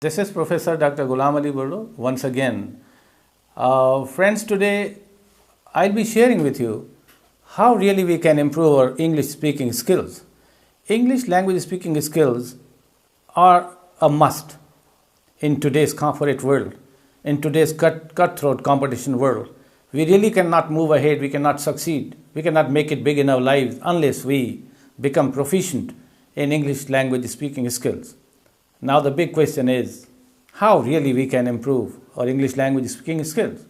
This is Professor Dr. Ghulam Ali Burdo once again. Friends, today I'll be sharing with you how really we can improve our English speaking skills. English language speaking skills are a must in today's corporate world, in today's cutthroat competition world. We really cannot move ahead, we cannot succeed, we cannot make it big in our lives unless we become proficient in English language speaking skills. Now the big question is, how really we can improve our English language speaking skills?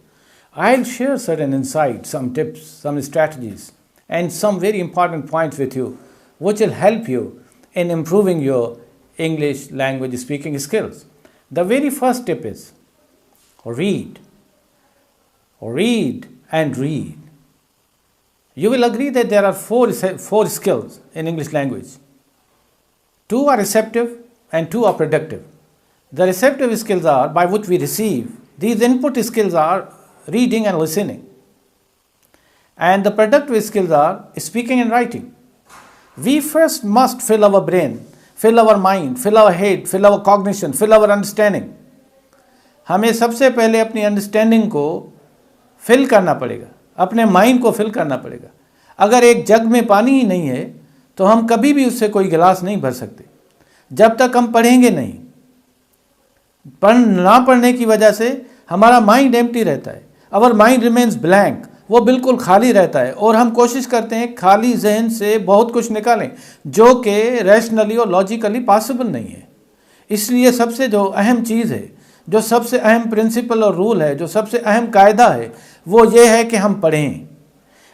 I'll share certain insights, some tips, some strategies, and some very important points with you, which will help you in improving your English language speaking skills. The very first tip is read. Read and read. You will agree that there are four skills in English language. Two are receptive and two are productive. The receptive skills are by which we receive. These input skills are reading and listening. And the productive skills are speaking and writing. We first must fill our brain, fill our mind, fill our head, fill our cognition, fill our understanding. हमें सबसे पहले अपनी understanding को fill करना पड़ेगा, अपने mind को fill करना पड़ेगा. अगर एक जग में पानी ही नहीं है तो हम कभी भी उससे कोई गिलास नहीं भर सकते. जब तक हम पढ़ेंगे नहीं, ना पढ़ने की वजह से हमारा माइंड एम्प्टी रहता है. आवर माइंड रिमेन्स ब्लैंक, वो बिल्कुल खाली रहता है और हम कोशिश करते हैं खाली जहन से बहुत कुछ निकालें जो कि रैशनली और लॉजिकली पॉसिबल नहीं है. इसलिए सबसे जो अहम चीज़ है, जो सबसे अहम प्रिंसिपल और रूल है, जो सबसे अहम कायदा है, वो ये है कि हम पढ़ें.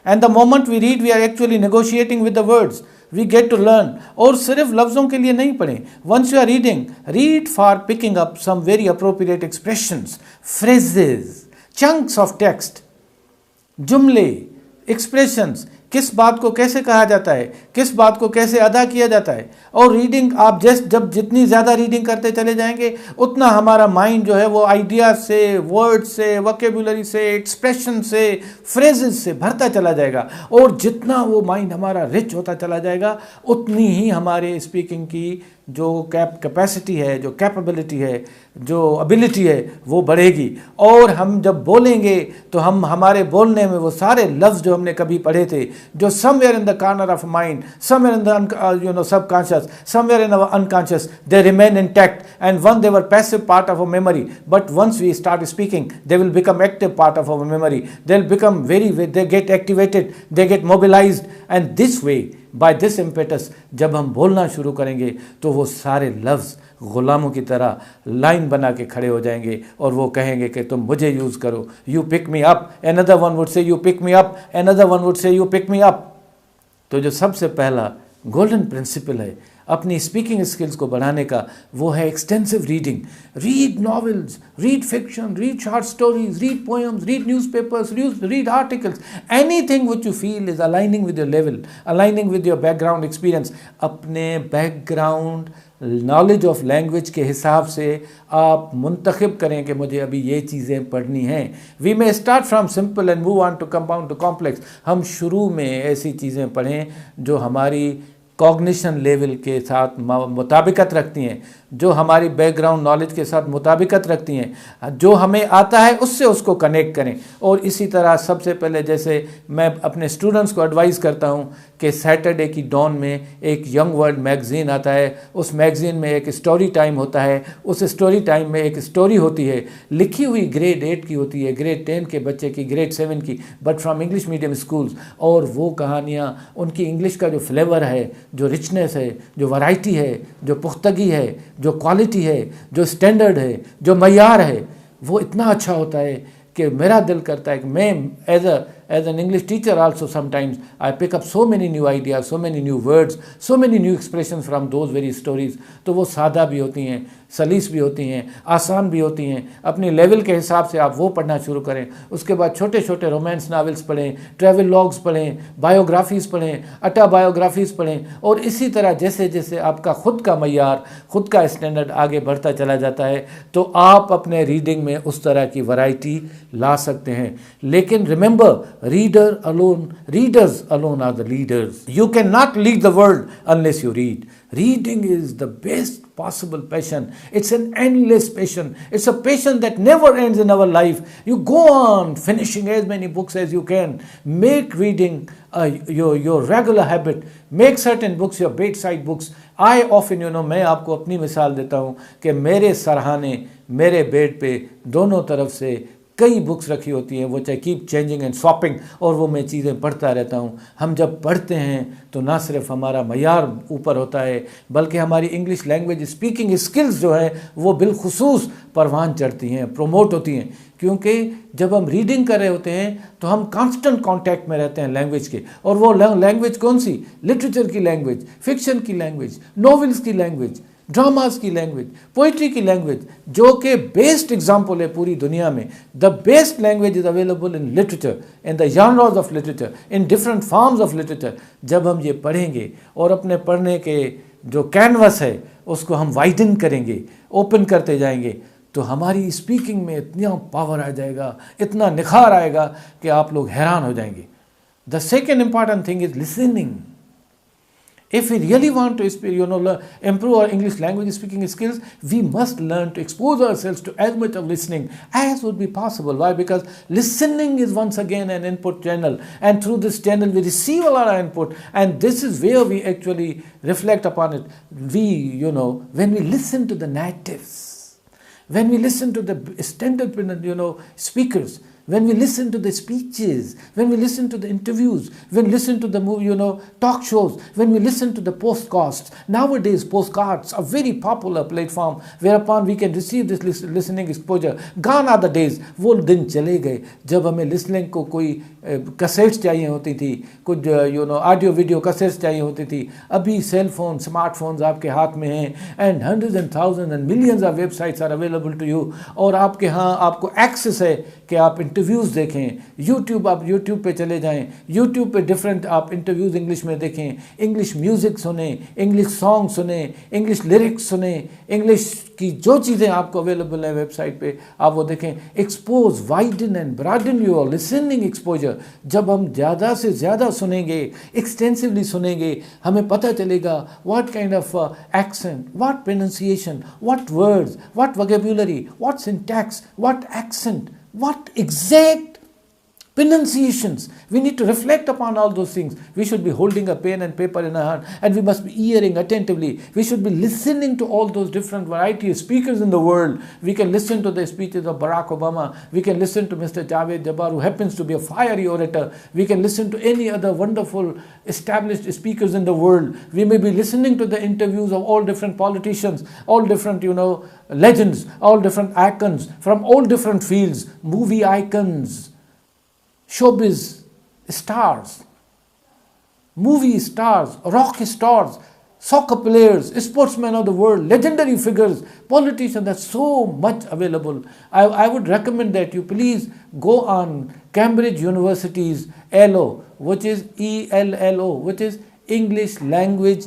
And the moment we read we are actually negotiating with the words. We get to learn. और सिर्फ लफ्ज़ों के लिए नहीं पढ़ें. Once you are reading, read for picking up some very appropriate expressions, phrases, chunks of text, जुमले, expressions, किस बात को कैसे कहा जाता है, किस बात को कैसे अदा किया जाता है. और रीडिंग आप जब जितनी ज़्यादा रीडिंग करते चले जाएंगे उतना हमारा माइंड जो है वो आइडिया से, वर्ड से, वोकेबुलरी से, एक्सप्रेशन से, फ्रेजेस से भरता चला जाएगा. और जितना वो माइंड हमारा रिच होता चला जाएगा उतनी ही हमारे स्पीकिंग की जो कैपेसिटी है, जो कैपेबिलिटी है, जो एबिलिटी है, वो बढ़ेगी. और हम जब बोलेंगे तो हमारे बोलने में वो सारे लफ्ज़ जो हमने कभी पढ़े थे, जो somewhere in the corner of mind, somewhere in the subconscious, somewhere in our unconscious, they remain intact. And when they were passive part of our memory, but once we start speaking they will become active part of our memory. They will become they get activated, they get mobilised. And this way, by this impetus, जब हम बोलना शुरू करेंगे तो वो सारे लफ्ज़ ग़ुलामों की तरह लाइन बना के खड़े हो जाएंगे और वो कहेंगे कि तुम मुझे यूज़ करो. You pick me up, another one would say you pick me up, another one would say you pick me up. तो जो सबसे पहला गोल्डन प्रिंसिपल है अपनी स्पीकिंग स्किल्स को बढ़ाने का, वो है extensive reading. Read novels, read fiction, read short stories, read poems, read newspapers, read articles, anything which you feel is aligning with your level, aligning with your background experience. अपने background knowledge of language के हिसाब से आप मुंतखब करें कि मुझे अभी ये चीज़ें पढ़नी हैं. We may start from simple and move on to compound to complex. हम शुरू में ऐसी चीज़ें पढ़ें जो हमारी कॉग्निशन लेवल के साथ मुताबिकत रखती हैं, जो हमारी बैकग्राउंड नॉलेज के साथ मुताबिकत रखती हैं, जो हमें आता है उससे उसको कनेक्ट करें. और इसी तरह सबसे पहले जैसे मैं अपने स्टूडेंट्स को एडवाइस करता हूं कि सैटरडे की डॉन में एक यंग वर्ल्ड मैगज़ीन आता है. उस मैगज़ीन में एक स्टोरी टाइम होता है. उस स्टोरी टाइम में एक स्टोरी होती है, लिखी हुई ग्रेड 8 की होती है, ग्रेड 10 के बच्चे की, ग्रेड 7 की, but from English medium schools. और वो कहानियाँ, उनकी इंग्लिश का जो फ्लेवर है, जो रिचनेस है, जो वैरायटी है, जो पुख्तगी है, जो क्वालिटी है, जो स्टैंडर्ड है, जो मयार है, वो इतना अच्छा होता है कि मेरा दिल करता है कि मैं as an English teacher also sometimes I pick up so many new ideas, so many new words, so many new expressions from those very stories. तो वो सादा भी होती हैं, सलीस भी होती हैं, आसान भी होती हैं. अपने लेवल के हिसाब से आप वो पढ़ना शुरू करें. उसके बाद छोटे छोटे रोमांस नावल्स पढ़ें, ट्रैवल लॉग्स पढ़ें, बायोग्राफीज़ पढ़ें, ऑटोबायोग्राफीज़ पढ़ें. और इसी तरह जैसे जैसे आपका ख़ुद का मयार, ख़ुद का स्टैंडर्ड आगे बढ़ता चला जाता है तो आप अपने रीडिंग में उस तरह की वैरायटी ला सकते हैं. लेकिन remember, readers alone are the leaders. You cannot lead the world unless you read. Reading is the best possible passion. It's an endless passion. It's a passion that never ends in our life. You go on finishing as many books as you can. Make reading your regular habit. Make certain books your bedside books. I often, मैं आपको अपनी मिसाल देता हूँ कि मेरे सरहाने मेरे bed पे दोनों तरफ से कई बुक्स रखी होती हैं, वो चाहे कीप चेंजिंग एंड स्वैपिंग, और वो मैं चीज़ें पढ़ता रहता हूँ। हम जब पढ़ते हैं तो ना सिर्फ हमारा मयार ऊपर होता है, बल्कि हमारी इंग्लिश लैंग्वेज स्पीकिंग स्किल्स जो है वो बिलखुसूस परवान चढ़ती हैं, प्रोमोट होती हैं। क्योंकि जब हम रीडिंग कर रहे होते हैं तो हम कांस्टेंट कांटेक्ट में रहते हैं लैंग्वेज के, और वो लैंग्वेज कौन सी? लिटरेचर की लैंग्वेज, फिक्शन की लैंग्वेज, नॉवेल्स की लैंग्वेज, ड्रामास की लैंग्वेज, पोइट्री की लैंग्वेज, जो कि बेस्ट एग्जाम्पल है पूरी दुनिया में। The best language is available in literature, in the genres of literature, in different forms of literature. जब हम ये पढ़ेंगे और अपने पढ़ने के जो कैनवस है उसको हम वाइडन करेंगे, ओपन करते जाएंगे, तो हमारी स्पीकिंग में इतना पावर आ जाएगा, इतना निखार आएगा कि आप लोग हैरान हो जाएंगे। The second important thing is listening. If we really want to improve our English language speaking skills, we must learn to expose ourselves to as much of listening as would be possible. Why? Because listening is once again an input channel, and through this channel we receive a lot of input, and this is where we actually reflect upon it. When we listen to the natives, when we listen to the standard, speakers, when we listen to the speeches, when we listen to the interviews, when we listen to the talk shows, when we listen to the postcasts. Nowadays, postcards are very popular platform whereupon we can receive this listening exposure. Gone are the days, वो दिन चले गए जब हमें listening को कोई cassettes चाहिए होती थी, कुछ ऑडियो वीडियो कैसेट्स चाहिए होती थी। अभी सेल फोन, स्मार्टफोन्स आपके हाथ में हैं, and hundreds and thousands and millions of websites are available to you, और आपके यहाँ आपको एक्सेस है कि आप इंटरव्यूज़ देखें। यूट्यूब, आप यूट्यूब पे चले जाएं, यूट्यूब पे डिफरेंट आप इंटरव्यूज़ इंग्लिश में देखें, इंग्लिश म्यूज़िक सुने, इंग्लिश सॉन्ग सुने, इंग्लिश लिरिक्स सुने, इंग्लिश की जो चीज़ें आपको अवेलेबल है वेबसाइट पे आप वो देखें। Expose, widen and broaden your listening exposure. जब हम ज़्यादा से ज़्यादा सुनेंगे, एक्सटेंसिवली सुनेंगे, हमें पता चलेगा what kind of accent, what pronunciation, what words, what vocabulary, what syntax, what accent, what exact pronunciations. We need to reflect upon all those things. We should be holding a pen and paper in our hand, and we must be hearing attentively. We should be listening to all those different variety of speakers in the world. We can listen to the speeches of Barack Obama. We can listen to Mr. Javed Jabbar, who happens to be a fiery orator. We can listen to any other wonderful established speakers in the world. We may be listening to the interviews of all different politicians, all different, legends, all different icons from all different fields, movie icons, showbiz stars, movie stars, rock stars, soccer players, sportsmen of the world, legendary figures, politicians. There's so much available. I would recommend that you please go on Cambridge University's ELO, which is ELLO, which is English Language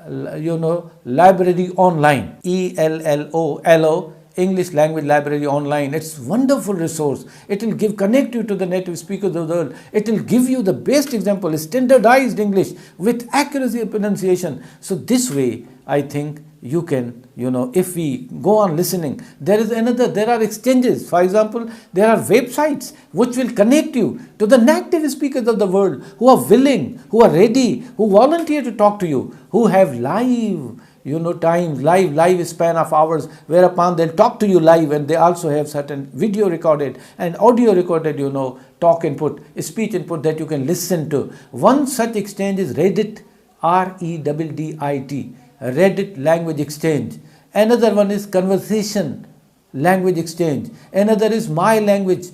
Library Online. ELLO, English Language Library Online. It's a wonderful resource. It will connect you to the native speakers of the world. It will give you the best example, standardized English with accuracy of pronunciation. So this way, I think you can, if we go on listening, there are exchanges. For example, there are websites which will connect you to the native speakers of the world who are willing, who are ready, who volunteer to talk to you, who have live time, live span of hours, whereupon they'll talk to you live, and they also have certain video recorded and audio recorded, talk input, speech input that you can listen to. One such exchange is Reddit, Reddit, Reddit Language Exchange. Another one is Conversation Language Exchange. Another is My Language,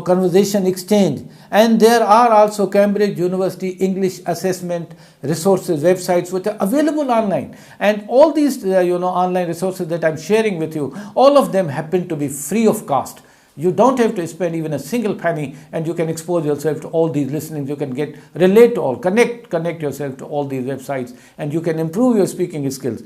Conversation Exchange. And there are also Cambridge University English Assessment resources, websites which are available online. And all these, online resources that I'm sharing with you, all of them happen to be free of cost. You don't have to spend even a single penny, and you can expose yourself to all these listenings. You can relate to all, connect yourself to all these websites, and you can improve your speaking skills.